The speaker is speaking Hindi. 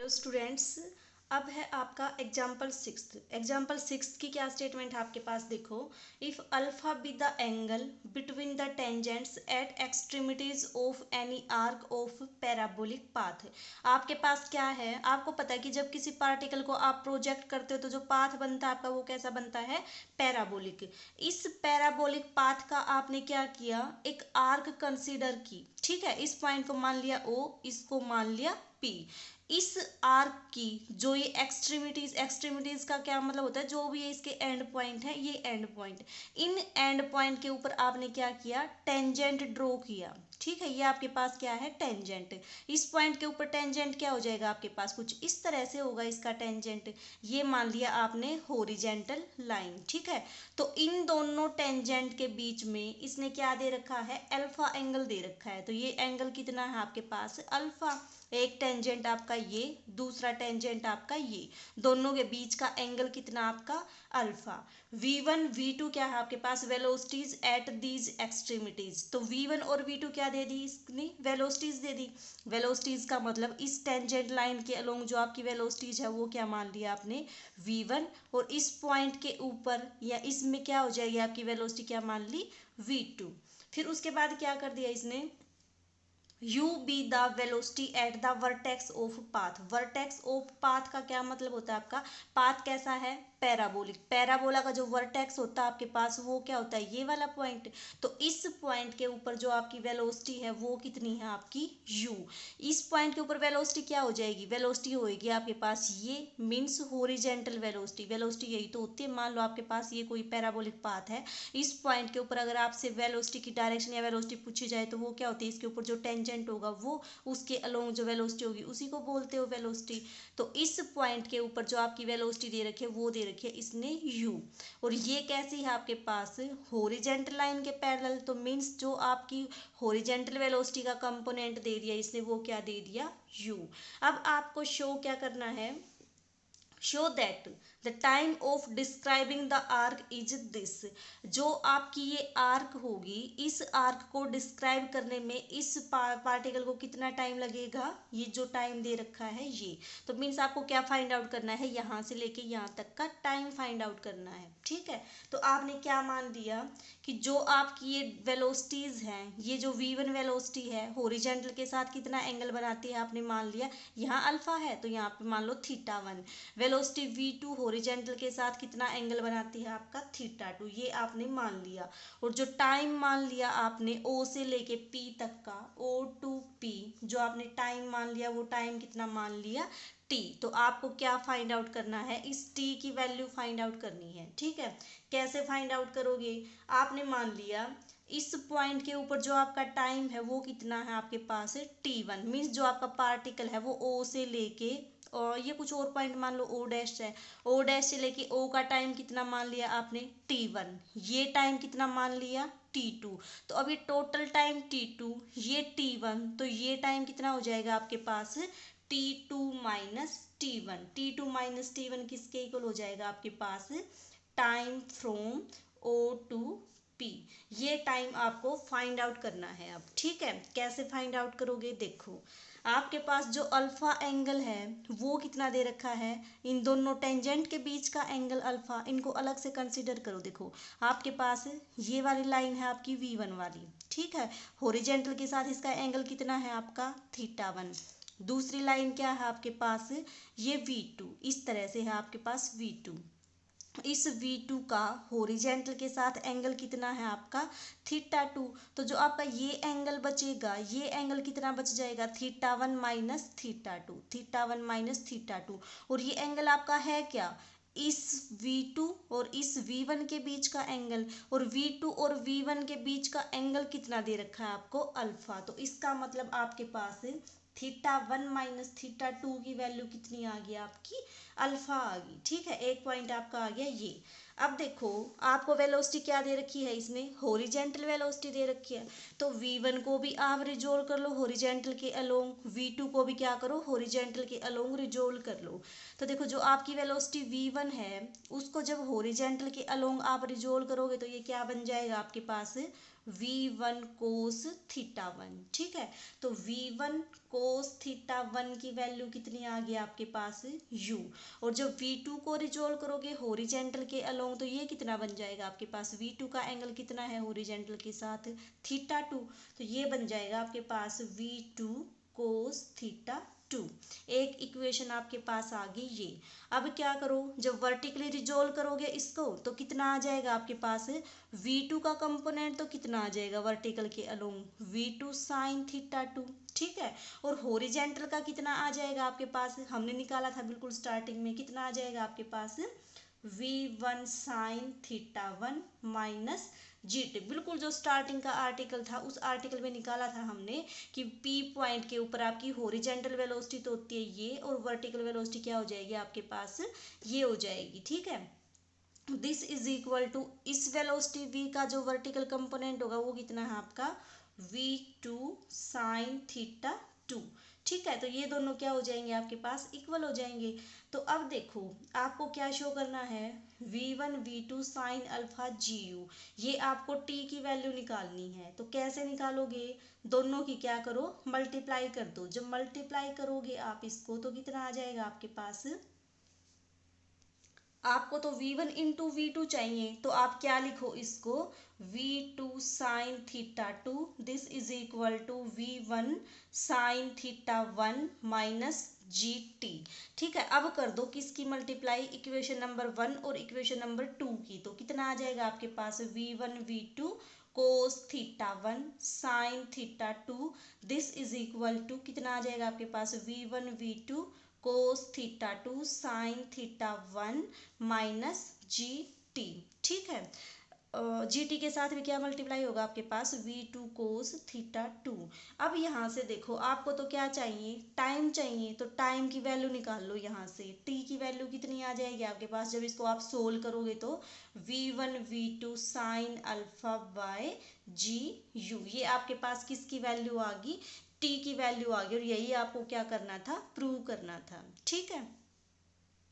Hello students. अब है आपका एग्जाम्पल सिक्स की क्या स्टेटमेंट है आपके पास। देखो, if alpha be the angle between the tangents at extremities of any arc of parabolic path. आपके पास क्या है, आपको पता है कि जब किसी पार्टिकल को आप प्रोजेक्ट करते हो तो जो पाथ बनता है आपका वो कैसा बनता है, पैराबोलिक। इस पैराबोलिक पाथ का आपने क्या किया, एक आर्क कंसीडर की। ठीक है, इस पॉइंट को मान लिया ओ, इसको मान लिया पी। इस आर्क की जो ये एक्सट्रीमिटीज का क्या मतलब होता है, जो भी ये इसके एंड पॉइंट है, ये and point, in and point के ऊपर आपने क्या किया, टेंजेंट ड्रॉ किया। ठीक है, ये आपके पास क्या है, टेंजेंट। इस पॉइंट के ऊपर टेंजेंट क्या हो जाएगा आपके पास, कुछ इस तरह से होगा इसका टेंजेंट। ये मान लिया आपने हॉरिजेंटल लाइन। ठीक है, तो इन दोनों टेंजेंट के बीच में इसने क्या दे रखा है, अल्फा एंगल दे रखा है। तो ये एंगल कितना है आपके पास, अल्फा। एक टेंजेंट आपका ये, दूसरा टेंजेंट आपका ये, दोनों के बीच का एंगल कितना आपका, अल्फा। v1 v2 क्या है आपके पास, वेलोसिटीज एट दीज एक्सट्रीमिटीज। तो v1 और v2 क्या दे दी इसने, वेलोसिटीज दे दी। वेलोसिटीज का मतलब इस टेंजेंट लाइन के अलोंग जो आपकी वेलोसिटीज है वो क्या मान लिया आपने, v1। और इस पॉइंट के ऊपर या इसमें क्या हो जाएगी आपकी वेलोसिटी, क्या मान ली, v2। फिर उसके बाद क्या कर दिया इसने, u be the velocity at the vertex of path. Vertex of path का क्या मतलब होता है आपका, पाथ कैसा है, पैराबोलिक। पैराबोला का जो वर्टेक्स होता है आपके पास वो क्या होता है, ये वाला पॉइंट। तो इस पॉइंट के ऊपर जो आपकी वेलोसिटी है वो कितनी है आपकी, u। इस पॉइंट के ऊपर वेलोसिटी क्या हो जाएगी, वेलोसिटी होएगी आपके पास ये, मीन्स हॉरिजेंटल वेलोसिटी। वेलोसिटी यही तो होती है। मान लो आपके पास ये कोई पैराबोलिक पाथ है, इस पॉइंट के ऊपर अगर आपसे वेलोसिटी की डायरेक्शन या वेलोसिटी पूछी जाए तो वो क्या होती है, इसके ऊपर जो टेंजेंट होगा वो उसके अलोंग जो वेलोसिटी होगी उसी को बोलते हो वेलोसिटी। तो इस पॉइंट के ऊपर जो आपकी वेलोसिटी दे रखी है वो दे रखी है इसने u। और ये कैसी है आपके पास, हॉरिजेंटल लाइन के पैरेलल। तो मीन्स जो आपकी हॉरिजेंटल वेलोसिटी का कंपोनेंट दे दिया इसने वो क्या दे दिया, u। अब आपको शो क्या करना है, show that the time of describing the arc is this. जो आपकी ये आर्क होगी, इस आर्क को डिस्क्राइब करने में इस पार्टिकल को कितना टाइम लगेगा, ये जो टाइम दे रखा है ये। तो मीन्स आपको क्या फाइंड आउट करना है, यहाँ से लेके यहाँ तक का टाइम फाइंड आउट करना है। ठीक है, तो आपने क्या मान दिया कि जो आपकी ये वेलोसिटीज हैं, ये जो v1 वेलोसिटी है हॉरिजेंटल के साथ कितना एंगल बनाती है, आपने मान लिया यहाँ अल्फा है तो यहाँ पे मान लो θ1। वेलोसिटी v2 हॉरिजेंटल के साथ कितना एंगल बनाती है आपका, θ2। ये आपने मान लिया। और जो टाइम मान लिया आपने o से लेके p तक का, o to p, जो आपने टाइम मान लिया वो टाइम कितना मान लिया, t। तो आपको क्या फाइंड आउट करना है, इस t की वैल्यू फाइंड आउट करनी है। ठीक है, कैसे फाइंड आउट करोगे, आपने मान लिया इस पॉइंट के ऊपर जो आपका टाइम है वो कितना है आपके पास, t1। मीन्स जो आपका पार्टिकल है वो o से लेके, और ये कुछ और पॉइंट मान लो ओ डैश है, ओ डैश से लेके ओ का टाइम कितना मान लिया आपने, t1। ये टाइम कितना मान लिया, t2। तो अब ये टोटल टाइम t2, ये t1, तो ये टाइम कितना हो जाएगा आपके पास, t2 minus t1। t2 minus t1 किसके इक्वल हो जाएगा आपके पास, time from O to P. ये टाइम आपको फाइंड आउट करना है अब। ठीक है, कैसे फाइंड आउट करोगे, देखो आपके पास जो अल्फा एंगल है वो कितना दे रखा है, इन दोनों टेंजेंट के बीच का एंगल अल्फा, इनको अलग से कंसीडर करो। देखो आपके पास ये वाली लाइन है आपकी v1 वाली। ठीक है, हॉरिजेंटल के साथ इसका एंगल कितना है आपका, θ1। दूसरी लाइन क्या है आपके पास, ये v2, इस तरह से है आपके पास v2। इस v2 का हॉरिजेंटल के साथ एंगल कितना है आपका, θ2। तो जो आपका ये एंगल बचेगा, ये एंगल कितना बच जाएगा, θ1 माइनस θ2, θ1 माइनस θ2। और ये एंगल आपका है क्या, इस v2 और इस v1 के बीच का एंगल। और v2 और v1 के बीच का एंगल कितना दे रखा है आपको, अल्फा। तो इसका मतलब आपके पास θ1 माइनस θ2 की वैल्यू कितनी आ गई आपकी, अल्फा आ गई। ठीक है, एक पॉइंट आपका आ गया ये। अब देखो आपको वेलोसिटी क्या दे रखी है, इसमें हॉरिजेंटल वेलोसिटी दे रखी है। तो v1 को भी आप रिजोल्व कर लो हॉरिजेंटल के अलोंग, v2 को भी क्या करो, हॉरिजेंटल के अलोंग रिजोल्व कर लो। तो देखो जो आपकी वेलोसिटी v1 है उसको जब हॉरिजेंटल के अलोंग आप रिजोल्व करोगे तो ये क्या बन जाएगा आपके पास, v1 कोस थीटा 1। ठीक है, तो v1 कोस थीटा 1 की वैल्यू कितनी आ गई आपके पास u। और जब v2 को रिजोल्व करोगे हॉरिजेंटल के अलोंग, तो ये कितना बन जाएगा आपके पास, v2 का एंगल कितना है हॉरिजेंटल के साथ, थीटा 2। तो ये बन जाएगा आपके पास v2 कोस थीटा 2। एक इक्वेशन आपके पास आ गई ये। अब क्या करो, जब वर्टिकली रिजोल्व करोगे इसको तो कितना आ जाएगा आपके पास, v2 का कंपोनेंट तो कितना आ जाएगा वर्टिकल के अलोंग, v2 साइन थीटा 2। ठीक है, और हॉरिजेंटल का कितना आ जाएगा आपके पास, हमने निकाला था बिल्कुल स्टार्टिंग में, कितना आ जाएगा आपके पास v1 sine theta 1 minus GT. बिल्कुल जो स्टार्टिंग का आर्टिकल था उस आर्टिकल में निकाला था हमने कि पी पॉइंट के ऊपर आपकी हॉरिजेंटल वेलोसिटी तो होती है ये, और वर्टिकल वेलोसिटी क्या हो जाएगी आपके पास, ये हो जाएगी। ठीक है, दिस इज इक्वल टू, इस वेलोसिटी v का जो वर्टिकल कंपोनेंट होगा वो कितना है आपका v2 साइन थीटा 2। ठीक है, तो ये दोनों क्या हो जाएंगे आपके पास, इक्वल हो जाएंगे। तो अब देखो आपको क्या शो करना है, v1 v2 साइन अल्फाgu, ये आपको t की वैल्यू निकालनी है। तो कैसे निकालोगे, दोनों की क्या करो, मल्टीप्लाई कर दो। जब मल्टीप्लाई करोगे आप इसको तो कितना आ जाएगा आपके पास, आपको तो v1 इंटू v2 चाहिए, तो आप क्या लिखो इसको, v2 sine theta 2 this is equal to v1 sine theta 1 minus g t. ठीक है, अब कर दो किसकी मल्टीप्लाई, इक्वेशन नंबर 1 और इक्वेशन नंबर 2 की। तो कितना आ जाएगा आपके पास, v1 v2 cos theta 1 sine theta 2 this is equal to, कितना आ जाएगा आपके पास, v1 v2 cos theta 2 sine theta 1 minus g t. ठीक है, जी टी के साथ भी क्या मल्टीप्लाई होगा आपके पास, v2 कोस थीटा 2। अब यहाँ से देखो आपको तो क्या चाहिए, टाइम चाहिए, तो टाइम की वैल्यू निकाल लो यहाँ से। t की वैल्यू कितनी आ जाएगी आपके पास, जब इसको आप सोल्व करोगे तो v1 v2 sine alpha by g u, ये आपके पास किसकी वैल्यू आ गई, t की वैल्यू आ गई। और यही आपको क्या करना था, प्रूव करना था। ठीक है।